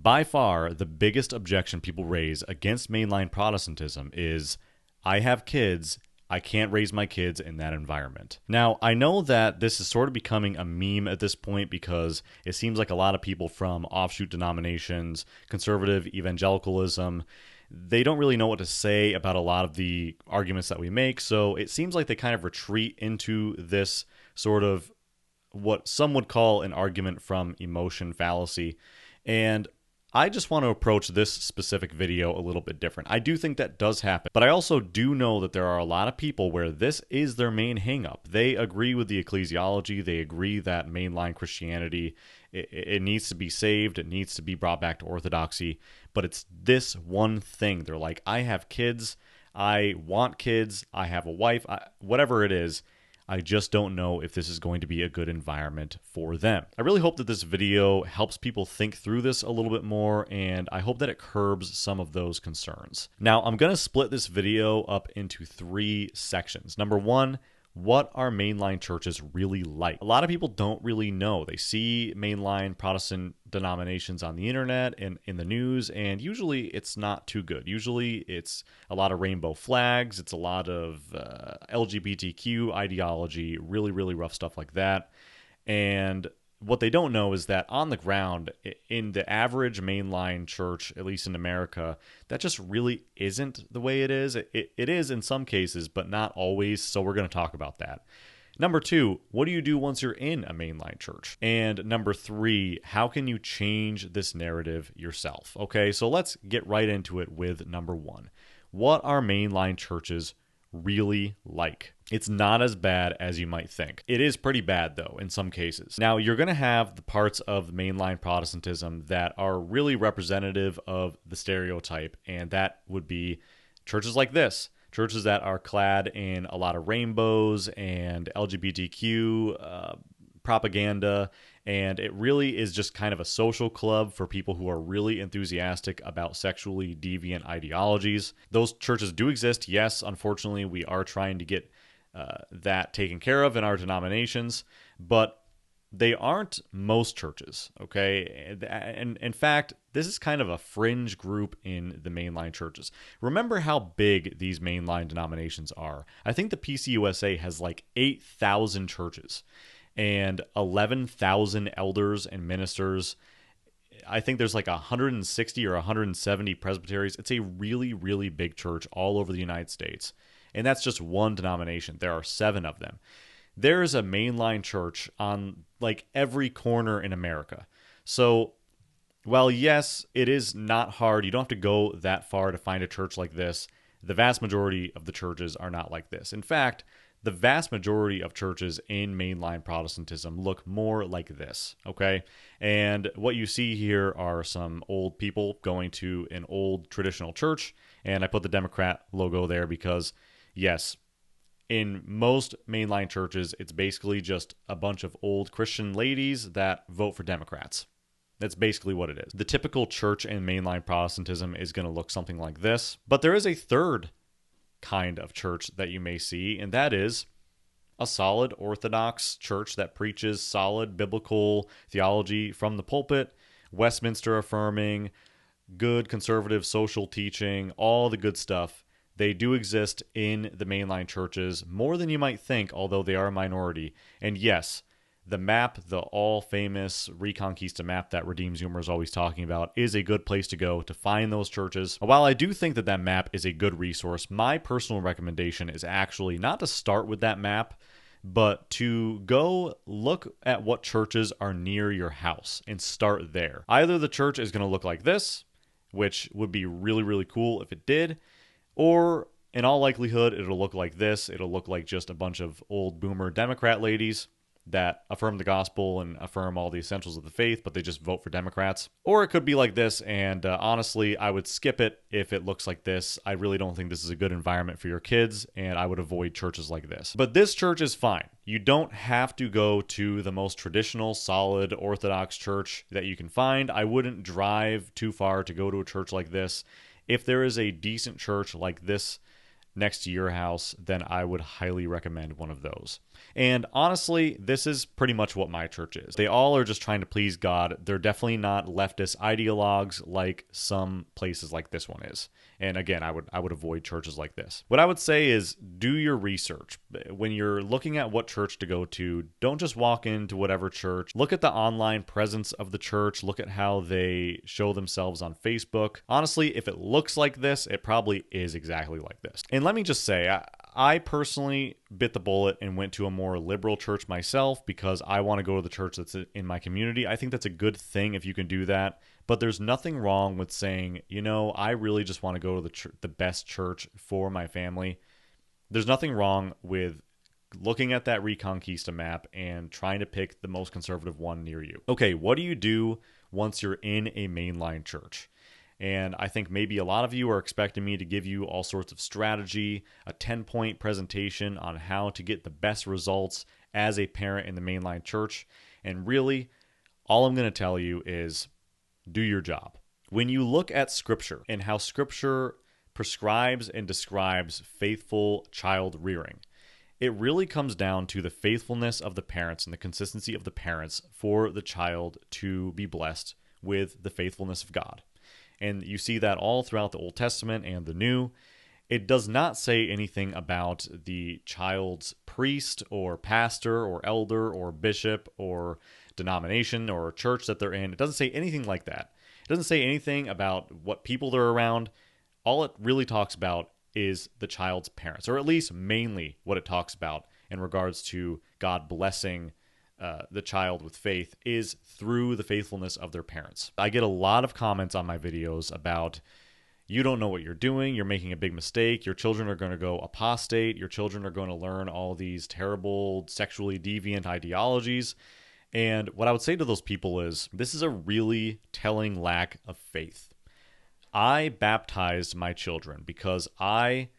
By far, the biggest objection people raise against mainline Protestantism is, I have kids, I can't raise my kids in that environment. Now, I know that this is sort of becoming a meme at this point because it seems like a lot of people from offshoot denominations, conservative evangelicalism, they don't really know what to say about a lot of the arguments that we make, so it seems like they kind of retreat into this sort of what some would call an argument from emotion fallacy. And I just want to approach this specific video a little bit different. I do think that does happen, but I also do know that there are a lot of people where this is their main hang-up. They agree with the ecclesiology. They agree that mainline Christianity, it needs to be saved. It needs to be brought back to orthodoxy, but it's this one thing. They're like, I have kids. I want kids. I have a wife. Whatever it is, I just don't know if this is going to be a good environment for them. I really hope that this video helps people think through this a little bit more, and I hope that it curbs some of those concerns. Now, I'm going to split this video up into 3 sections. Number 1, what are mainline churches really like? A lot of people don't really know. They see mainline Protestant denominations on the internet and in the news, and usually it's not too good. Usually it's a lot of rainbow flags, it's a lot of LGBTQ ideology, really, really rough stuff like that. And what they don't know is that on the ground, in the average mainline church, at least in America, that just really isn't the way it is. It is in some cases, but not always, so we're going to talk about that. Number 2, what do you do once you're in a mainline church? And number 3, how can you change this narrative yourself? Okay, so let's get right into it with number 1. What are mainline churches really like? It's not as bad as you might think. It is pretty bad, though, in some cases. Now, you're going to have the parts of mainline Protestantism that are really representative of the stereotype, and that would be churches like this. Churches that are clad in a lot of rainbows and LGBTQ propaganda, and it really is just kind of a social club for people who are really enthusiastic about sexually deviant ideologies. Those churches do exist. Yes, unfortunately, we are trying to get that taken care of in our denominations, but they aren't most churches, okay? And in fact, this is kind of a fringe group in the mainline churches. Remember how big these mainline denominations are. I think the PCUSA has like 8,000 churches and 11,000 elders and ministers. I think there's like 160 or 170 presbyteries. It's a really, really big church all over the United States. And that's just one denomination. There are 7 of them. There's a mainline church on like every corner in America. So while yes, it is not hard, you don't have to go that far to find a church like this, the vast majority of the churches are not like this. In fact, the vast majority of churches in mainline Protestantism look more like this, okay? And what you see here are some old people going to an old traditional church, and I put the Democrat logo there because, yes, in most mainline churches, it's basically just a bunch of old Christian ladies that vote for Democrats. That's basically what it is. The typical church in mainline Protestantism is going to look something like this. But there is a third kind of church that you may see, and that is a solid Orthodox church that preaches solid biblical theology from the pulpit, Westminster affirming, good conservative social teaching, all the good stuff. They do exist in the mainline churches more than you might think, although they are a minority. And yes, the map, the all-famous Reconquista map that Redeem Zoomer is always talking about, is a good place to go to find those churches. While I do think that that map is a good resource, my personal recommendation is actually not to start with that map, but to go look at what churches are near your house and start there. Either the church is going to look like this, which would be really, really cool if it did, or in all likelihood, it'll look like this. It'll look like just a bunch of old boomer Democrat ladies that affirm the gospel and affirm all the essentials of the faith, but they just vote for Democrats. Or it could be like this, and honestly, I would skip it if it looks like this. I really don't think this is a good environment for your kids, and I would avoid churches like this. But this church is fine. You don't have to go to the most traditional, solid, Orthodox church that you can find. I wouldn't drive too far to go to a church like this. If there is a decent church like this next to your house, then I would highly recommend one of those. And honestly, this is pretty much what my church is. They all are just trying to please God. They're definitely not leftist ideologues like some places like this one is. And again, I would avoid churches like this. What I would say is do your research. When you're looking at what church to go to, don't just walk into whatever church. Look at the online presence of the church. Look at how they show themselves on Facebook. Honestly, if it looks like this, it probably is exactly like this. And let me just say, I personally bit the bullet and went to a more liberal church myself because I want to go to the church that's in my community. I think that's a good thing if you can do that. But there's nothing wrong with saying, I really just want to go to the best church for my family. There's nothing wrong with looking at that Reconquista map and trying to pick the most conservative one near you. Okay, what do you do once you're in a mainline church? And I think maybe a lot of you are expecting me to give you all sorts of strategy, a 10-point presentation on how to get the best results as a parent in the mainline church. And really, all I'm going to tell you is do your job. When you look at Scripture and how Scripture prescribes and describes faithful child rearing, it really comes down to the faithfulness of the parents and the consistency of the parents for the child to be blessed with the faithfulness of God. And you see that all throughout the Old Testament and the New. It does not say anything about the child's priest or pastor or elder or bishop or denomination or church that they're in. It doesn't say anything like that. It doesn't say anything about what people they're around. All it really talks about is the child's parents, or at least mainly what it talks about in regards to God blessing the child with faith is through the faithfulness of their parents. I get a lot of comments on my videos about, you don't know what you're doing, you're making a big mistake, your children are going to go apostate, your children are going to learn all these terrible sexually deviant ideologies. And what I would say to those people is, this is a really telling lack of faith. I baptized my children because I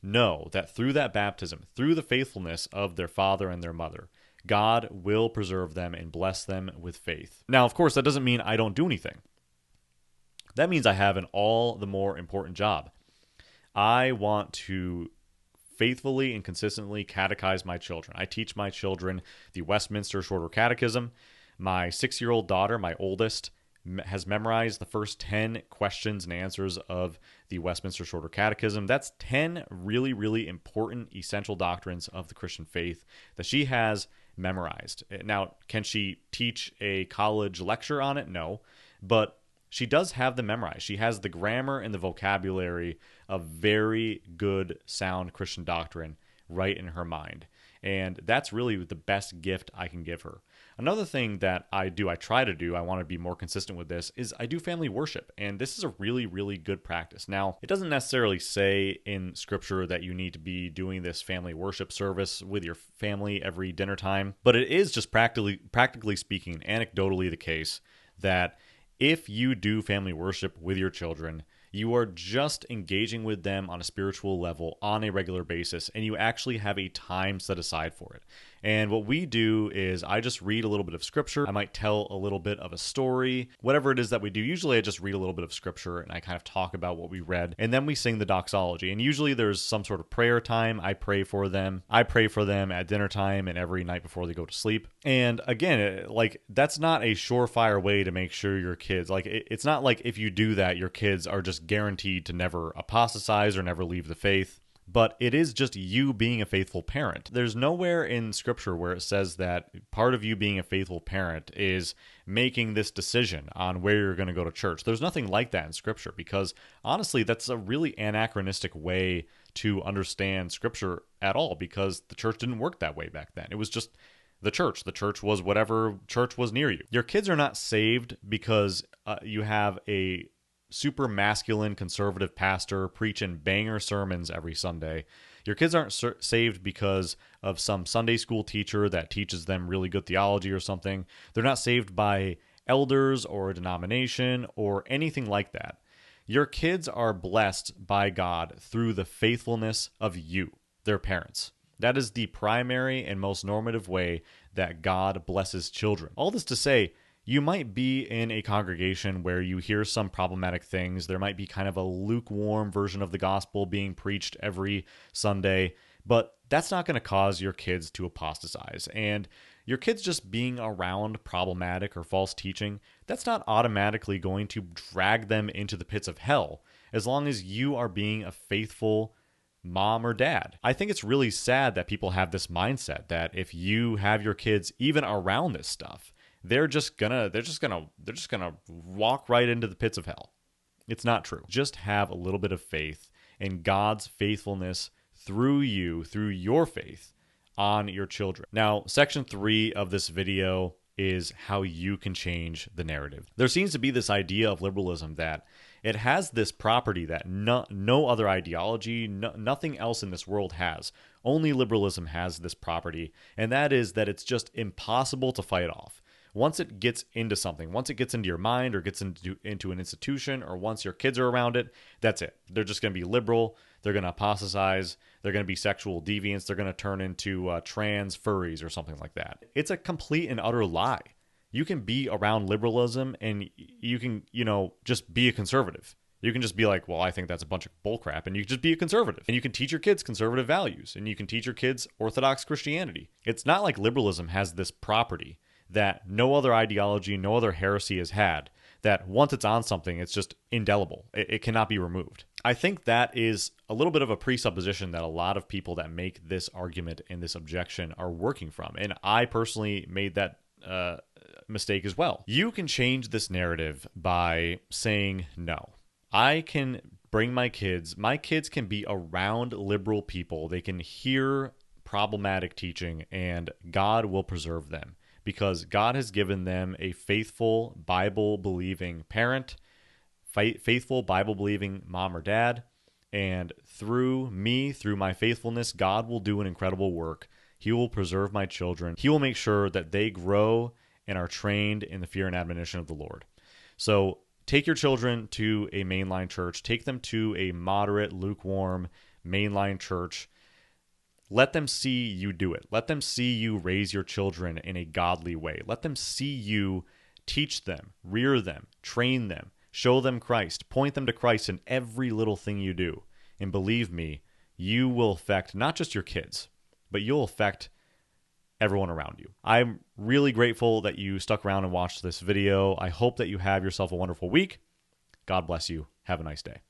know that through that baptism, through the faithfulness of their father and their mother, God will preserve them and bless them with faith. Now, of course, that doesn't mean I don't do anything. That means I have an all the more important job. I want to faithfully and consistently catechize my children. I teach my children the Westminster Shorter Catechism. My 6-year-old daughter, my oldest, has memorized the first 10 questions and answers of the Westminster Shorter Catechism. That's 10 really, really important essential doctrines of the Christian faith that she has memorized. Now, can she teach a college lecture on it? No, but she does have them memorized. She has the grammar and the vocabulary of very good, sound Christian doctrine right in her mind. And that's really the best gift I can give her. Another thing that I try to do, I want to be more consistent with this, is I do family worship. And this is a really, really good practice. Now, it doesn't necessarily say in Scripture that you need to be doing this family worship service with your family every dinner time, but it is just practically speaking, anecdotally the case that if you do family worship with your children, you are just engaging with them on a spiritual level on a regular basis, and you actually have a time set aside for it. And what we do is I just read a little bit of Scripture. I might tell a little bit of a story, whatever it is that we do. Usually I just read a little bit of Scripture and I kind of talk about what we read, and then we sing the doxology. And usually there's some sort of prayer time. I pray for them. I pray for them at dinner time and every night before they go to sleep. And again, that's not a surefire way to make sure your kids, it's not like if you do that, your kids are just guaranteed to never apostatize or never leave the faith. But it is just you being a faithful parent. There's nowhere in Scripture where it says that part of you being a faithful parent is making this decision on where you're going to go to church. There's nothing like that in Scripture because, honestly, that's a really anachronistic way to understand Scripture at all because the church didn't work that way back then. It was just the church. The church was whatever church was near you. Your kids are not saved because you have a super masculine conservative pastor preaching banger sermons every Sunday. Your kids aren't saved because of some Sunday school teacher that teaches them really good theology or something. They're not saved by elders or a denomination or anything like that. Your kids are blessed by God through the faithfulness of you, their parents. That is the primary and most normative way that God blesses children. All this to say, you might be in a congregation where you hear some problematic things. There might be kind of a lukewarm version of the gospel being preached every Sunday. But that's not going to cause your kids to apostatize. And your kids just being around problematic or false teaching, that's not automatically going to drag them into the pits of hell as long as you are being a faithful mom or dad. I think it's really sad that people have this mindset that if you have your kids even around this stuff, they're just gonna walk right into the pits of hell. It's not true. Just have a little bit of faith in God's faithfulness through you, through your faith on your children. Now, section 3 of this video is how you can change the narrative. There seems to be this idea of liberalism that it has this property that no other ideology, nothing else in this world has. Only liberalism has this property, and that is that it's just impossible to fight off. Once it gets into something, once it gets into your mind or gets into an institution, or once your kids are around it, that's it. They're just going to be liberal. They're going to apostatize. They're going to be sexual deviants. They're going to turn into trans furries or something like that. It's a complete and utter lie. You can be around liberalism and you can, just be a conservative. You can just be like, well, I think that's a bunch of bullcrap, and you can just be a conservative. And you can teach your kids conservative values, and you can teach your kids Orthodox Christianity. It's not like liberalism has this property that no other ideology, no other heresy has had, that once it's on something, it's just indelible. It cannot be removed. I think that is a little bit of a presupposition that a lot of people that make this argument and this objection are working from. And I personally made that mistake as well. You can change this narrative by saying, no, I can bring my kids can be around liberal people. They can hear problematic teaching, and God will preserve them, because God has given them a faithful, Bible-believing parent, faithful, Bible-believing mom or dad, and through me, through my faithfulness, God will do an incredible work. He will preserve my children. He will make sure that they grow and are trained in the fear and admonition of the Lord. So take your children to a mainline church. Take them to a moderate, lukewarm mainline church. Let them see you do it. Let them see you raise your children in a godly way. Let them see you teach them, rear them, train them, show them Christ, point them to Christ in every little thing you do. And believe me, you will affect not just your kids, but you'll affect everyone around you. I'm really grateful that you stuck around and watched this video. I hope that you have yourself a wonderful week. God bless you. Have a nice day.